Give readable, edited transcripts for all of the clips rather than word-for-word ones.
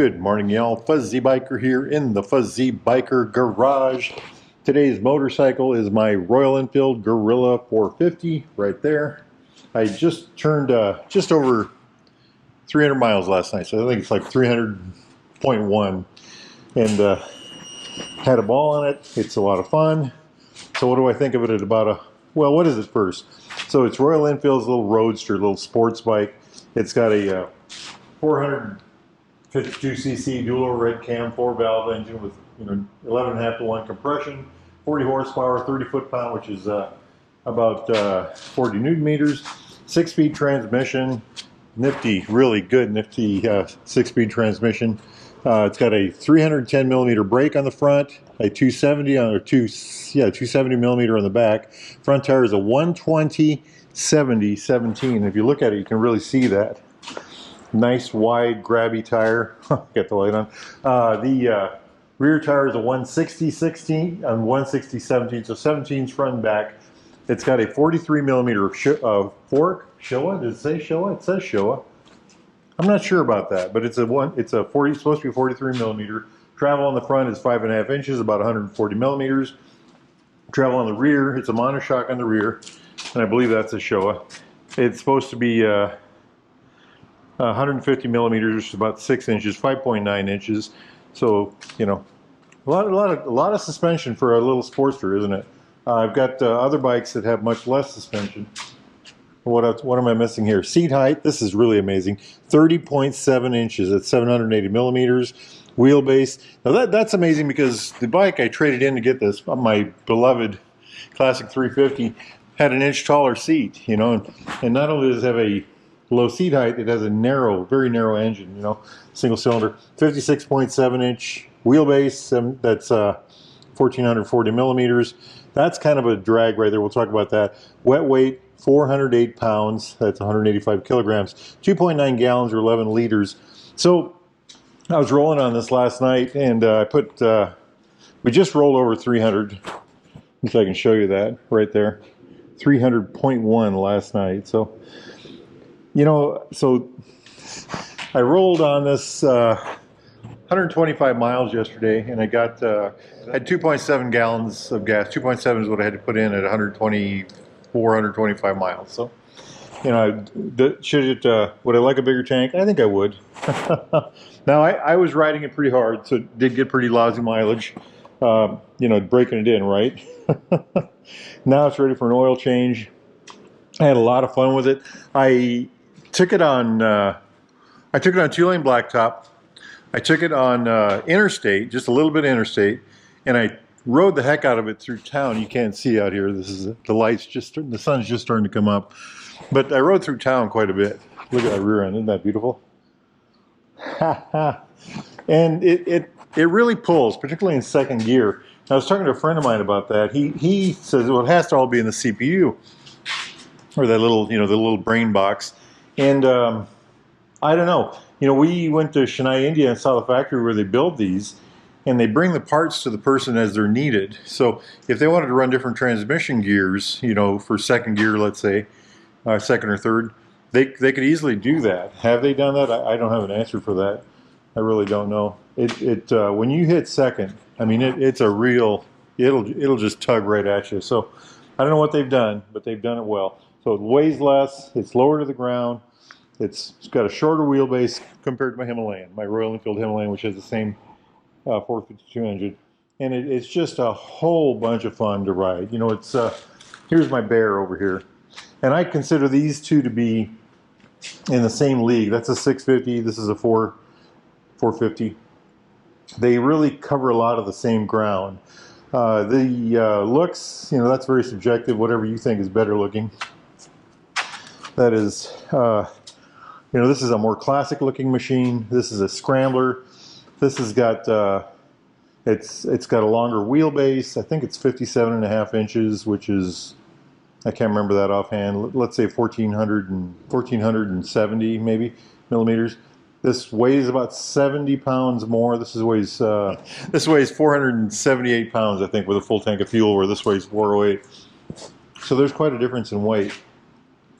Good morning, y'all. Fuzzy Biker here in the Fuzzy Biker Garage. Today's motorcycle is my Royal Enfield Guerrilla 450 right there. I just turned just over 300 miles last night, so I think it's like 300.1, and had a ball on it. It's a lot of fun. So what do I think of it at about a, well, what is it first? So it's Royal Enfield's little roadster, little sports bike. It's got a 452cc dual red cam 4-valve engine with 11.5 to 1 compression, 40 horsepower, 30 foot-pound, which is about 40 newton meters, 6-speed transmission, nifty, really good nifty 6-speed transmission. It's got a 310 millimeter brake on the front, a 270 on, or 270 millimeter on the back. Front tire is a 120/70/17. If you look at it, you can really see that. Nice wide grabby tire. Got the light on. The rear tire is a 160/16 and 160/17, so 17's front and back. It's got a 43 millimeter fork. Showa? Does it say Showa? It says Showa. I'm not sure about that, but it's supposed to be 43 millimeter. Travel on the front is 5.5 inches, about 140 millimeters. Travel on the rear, it's a monoshock on the rear, and I believe that's a Showa. It's supposed to be 150 millimeters, which is about 6 inches, 5.9 inches. So, a lot of suspension for a little Sportster, isn't it? I've got other bikes that have much less suspension. What am I missing here? Seat height, this is really amazing. 30.7 inches at 780 millimeters. Wheelbase. Now that's amazing because the bike I traded in to get this, my beloved Classic 350, had an inch taller seat, and not only does it have a low seat height, it has a very narrow engine, single cylinder. 56.7 inch wheelbase, that's 1,440 millimeters. That's kind of a drag right there. We'll talk about that. Wet weight, 408 pounds. That's 185 kilograms. 2.9 gallons or 11 liters. So I was rolling on this last night, and we just rolled over 300. If I can show you that right there. 300.1 last night. So, so I rolled on this 125 miles yesterday, and I had 2.7 gallons of gas. 2.7 is what I had to put in at 125 miles. So, would I like a bigger tank? I think I would. Now, I was riding it pretty hard, so it did get pretty lousy mileage, breaking it in, right? Now it's ready for an oil change. I had a lot of fun with it. I took it on 2-lane blacktop. I took it on interstate, just a little bit of interstate, and I rode the heck out of it through town. You can't see out here. This is the sun's just starting to come up, but I rode through town quite a bit. Look at that rear end, isn't that beautiful? And it really pulls, particularly in second gear. I was talking to a friend of mine about that. He says, well, it has to all be in the CPU, or that little, the little brain box. And I don't know. We went to Chennai, India, and saw the factory where they build these, and they bring the parts to the person as they're needed. So if they wanted to run different transmission gears, for second gear, let's say, second or third, they could easily do that. Have they done that? I don't have an answer for that. I really don't know. When you hit second, it's a real, it'll just tug right at you. So I don't know what they've done, but they've done it well. So it weighs less, it's lower to the ground, it's got a shorter wheelbase compared to my Himalayan, my Royal Enfield Himalayan, which has the same 452 engine. And it's just a whole bunch of fun to ride. Here's my Bear over here. And I consider these two to be in the same league. That's a 650, this is a 450. They really cover a lot of the same ground. The looks, that's very subjective, whatever you think is better looking. That is, this is a more classic looking machine. This is a scrambler. This has got, it's got a longer wheelbase. I think it's 57.5 inches, which is, I can't remember that offhand. Let's say 1,470 maybe millimeters. This weighs about 70 pounds more. This weighs 478 pounds, I think, with a full tank of fuel, where this weighs 408. So there's quite a difference in weight.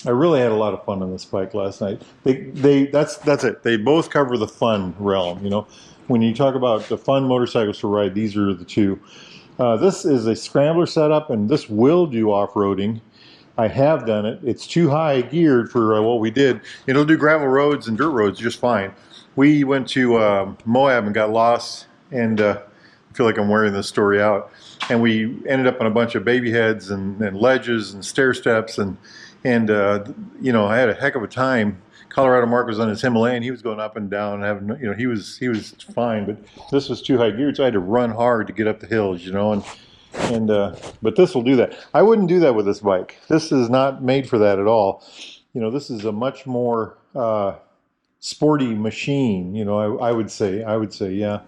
I really had a lot of fun on this bike last night. That's it. They both cover the fun realm. You know, when you talk about the fun motorcycles to ride, these are the two. This is a scrambler setup, and this will do off-roading. I have done it. It's too high geared for what we did. It'll do gravel roads and dirt roads just fine. We went to Moab and got lost, and I feel like I'm wearing this story out. And we ended up on a bunch of baby heads and ledges and stair steps, and you know, I had a heck of a time. Colorado Mark was on his Himalayan. He was going up and down, and having, you know, he was fine. But this was too high geared, so I had to run hard to get up the hills, you know. But this will do that. I wouldn't do that with this bike. This is not made for that at all. You know, this is a much more sporty machine. You know, I would say, yeah,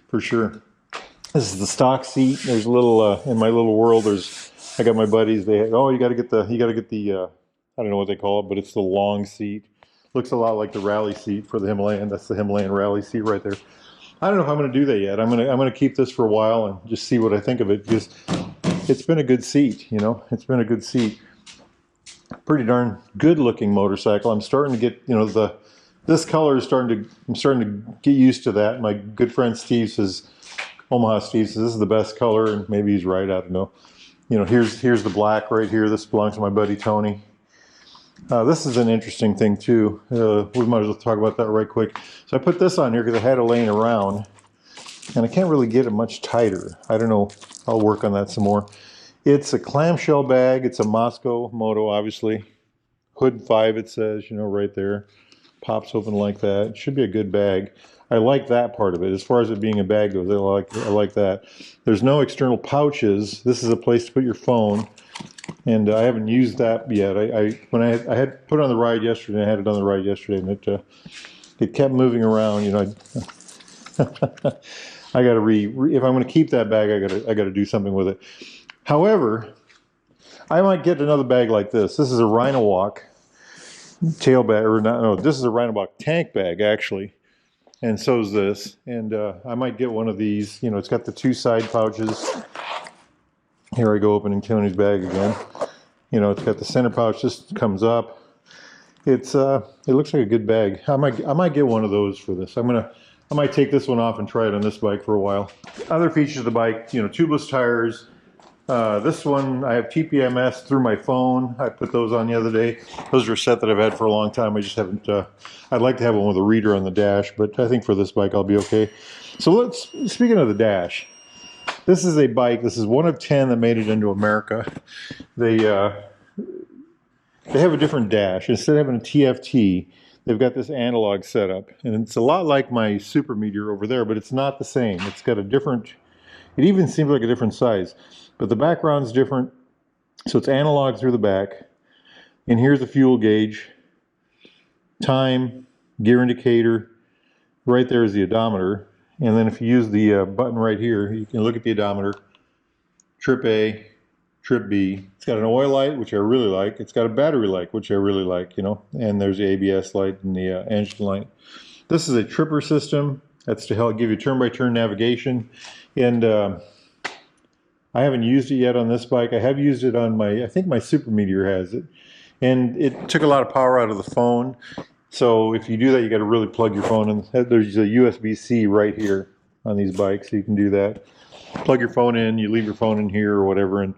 for sure. This is the stock seat. There's a little in my little world. I got my buddies. They had, oh, you got to get the I don't know what they call it, but it's the long seat. Looks a lot like the rally seat for the Himalayan. That's the Himalayan rally seat right there. I don't know if I'm going to do that yet. I'm going to keep this for a while and just see what I think of it, because it's been a good seat. You know, it's been a good seat. Pretty darn good looking motorcycle. I'm starting to get, you know, this color is I'm starting to get used to that. My good friend Steve says, Omaha Steve says, this is the best color, and maybe he's right. I don't know. You know, here's the black right here. This belongs to my buddy Tony. This is an interesting thing too. We might as well talk about that right quick. So I put this on here because I had it laying around, and I can't really get it much tighter. I don't know. I'll work on that some more. It's a clamshell bag. It's a Moscow Moto, obviously. Hood 5, it says, you know, right there. Pops open like that. It should be a good bag. I like that part of it. As far as it being a bag goes, I like that. There's no external pouches. This is a place to put your phone. And I haven't used that yet. When I had put it on the ride yesterday, I had it on the ride yesterday, and it kept moving around. You know, I got to if I'm going to keep that bag, I got to do something with it. However, I might get another bag like this. This is a Rhino Walk tail bag, or not? No, this is a Rhino Walk tank bag actually, and so is this. And I might get one of these. You know, it's got the two side pouches. Here I go opening Tony's bag again. You know, it's got the center pouch, just comes up. It looks like a good bag. I might get one of those for this. I might take this one off and try it on this bike for a while. Other features of the bike, you know, tubeless tires. This one, I have TPMS through my phone. I put those on the other day. Those are a set that I've had for a long time. I just haven't, I'd like to have one with a reader on the dash, but I think for this bike I'll be okay. So speaking of the dash, this is a bike. This is one of 10 that made it into America. They have a different dash. Instead of having a TFT, they've got this analog setup, and it's a lot like my Super Meteor over there, but it's not the same. It's got a different. It even seems like a different size, but the background's different. So it's analog through the back, and here's the fuel gauge, time, gear indicator. Right there is the odometer. And then if you use the button right here, you can look at the odometer, trip A, trip B. It's got an oil light, which I really like. It's got a battery light, which I really like, you know. And there's the ABS light and the engine light. This is a tripper system. That's to help give you turn-by-turn navigation. And I haven't used it yet on this bike. I have used it on I think my Super Meteor has it. And it took a lot of power out of the phone. So if you do that, you got to really plug your phone in. There's a USB-C right here on these bikes, so you can do that. Plug your phone in, you leave your phone in here or whatever, and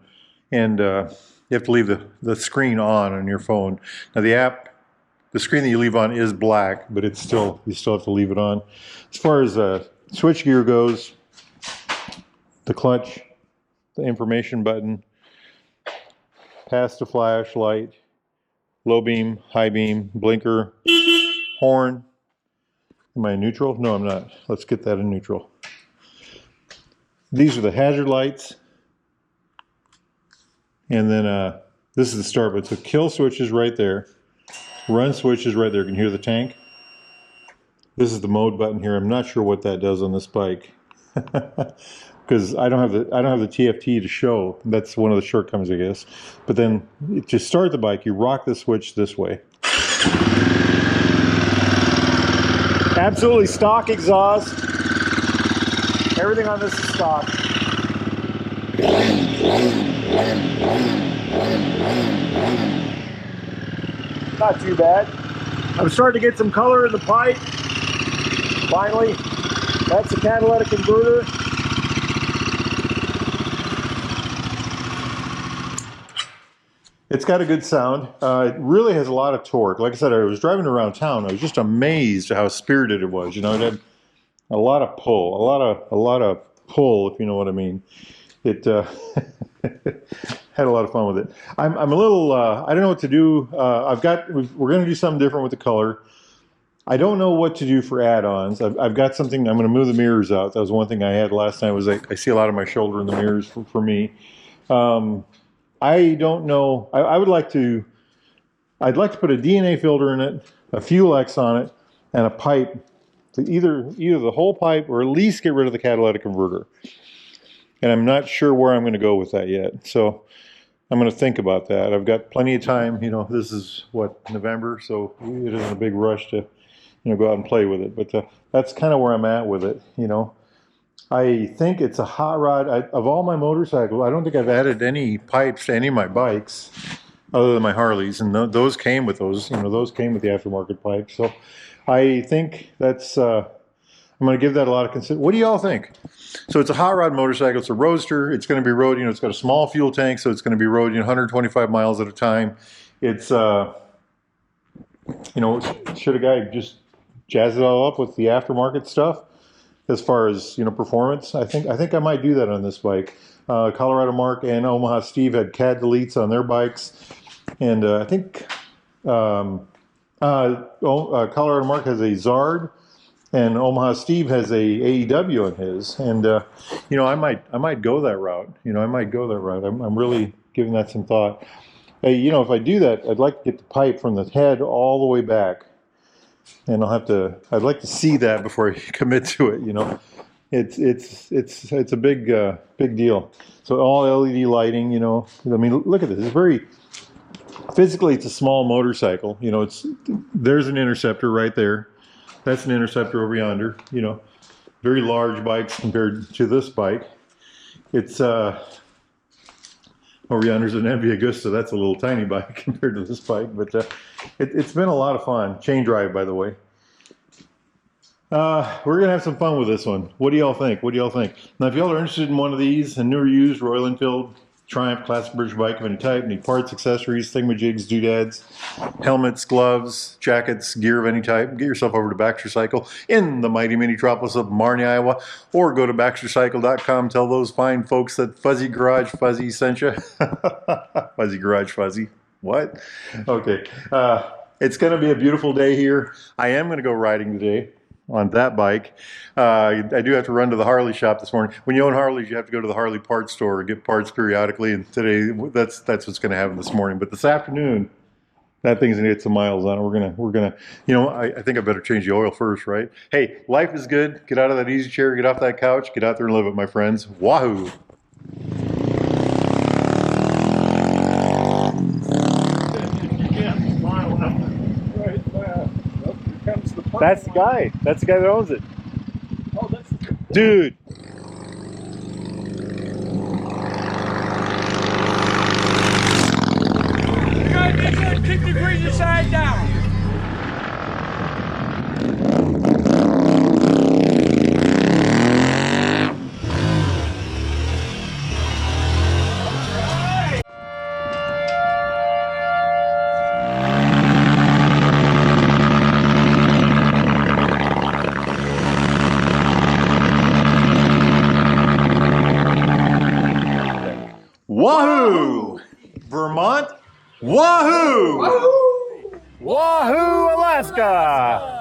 you have to leave the screen on your phone. Now the screen that you leave on is black, but you still have to leave it on. As far as switch gear goes, the clutch, the information button, pass to flash light, low beam, high beam, blinker, horn. Am I in neutral? No, I'm not. Let's get that in neutral. These are the hazard lights. And then this is the start button. So kill switch is right there. Run switch is right there. You can hear the tank. This is the mode button here. I'm not sure what that does on this bike. Because I don't have the TFT to show. That's one of the shortcomings, I guess. But then to start the bike, you rock the switch this way. Absolutely stock exhaust. Everything on this is stock. not too bad. I'm starting to get some color in the pipe. Finally, that's the catalytic converter. It's got a good sound. It really has a lot of torque. Like I said, I was driving around town. I was just amazed at how spirited it was. You know, it had a lot of pull, a lot of pull, if you know what I mean. It had a lot of fun with it. I'm a little. I don't know what to do. We're going to do something different with the color. I don't know what to do for add-ons. I've got something. I'm going to move the mirrors out. That was one thing I had last time. Was I see a lot of my shoulder in the mirrors for me. I don't know. I'd like to put a DNA filter in it, a fuel X on it, and a pipe to either the whole pipe or at least get rid of the catalytic converter. And I'm not sure where I'm going to go with that yet. So I'm going to think about that. I've got plenty of time. You know, this is what, November, so it isn't a big rush to, you know, go out and play with it. But that's kind of where I'm at with it. You know, I think it's a hot rod. Of all my motorcycles, I don't think I've added any pipes to any of my bikes other than my Harleys, and those came with those. You know, those came with the aftermarket pipes. So I think that's. I'm going to give that a lot of consideration. What do y'all think? So it's a hot rod motorcycle. It's a roadster. It's going to be rode. You know, it's got a small fuel tank, so it's going to be rode 125 miles at a time. It's you know, should a guy just jazz it all up with the aftermarket stuff? As far as, you know, performance, I think I might do that on this bike. Colorado Mark and Omaha Steve had CAD deletes on their bikes, and I think Colorado Mark has a Zard, and Omaha Steve has a AEW on his. And you know, I might go that route. You know, I might go that route. I'm really giving that some thought. Hey, you know, if I do that, I'd like to get the pipe from the head all the way back. And I'd like to see that before I commit to it, you know. It's a big deal. So all LED lighting, you know. I mean, look at this. It's very, physically, it's a small motorcycle. You know, there's an Interceptor right there. That's an Interceptor over yonder, you know. Very large bikes compared to this bike. It's, over yonder's an MV Agusta. That's a little tiny bike compared to this bike, but it's been a lot of fun. Chain drive, by the way. We're gonna have some fun with this one. What do y'all think? What do y'all think? Now, if y'all are interested in one of these, a new or used Royal Enfield Triumph classic British bike of any type, need parts, accessories, thingamajigs, doodads, helmets, gloves, jackets, gear of any type, get yourself over to Baxter Cycle in the mighty metropolis of Marnie, Iowa, or go to baxtercycle.com. Tell those fine folks that Fuzzy Garage Fuzzy sent you. Fuzzy Garage Fuzzy. What? Okay. It's going to be a beautiful day here. I am going to go riding today on that bike. I do have to run to the Harley shop this morning. When you own Harleys, you have to go to the Harley parts store and get parts periodically, and today that's what's going to happen this morning. But this afternoon, that thing's going to get some miles on it. We're gonna, you know, I think I better change the oil first, right? Hey, life is good. Get out of that easy chair, get off that couch, get out there and live it, my friends. Wahoo! That's the guy. That's the guy that owns it. Oh, that's dude. You gotta keep the greasy side down. Wahoo! Vermont? Wahoo! Wahoo! Wahoo, Alaska!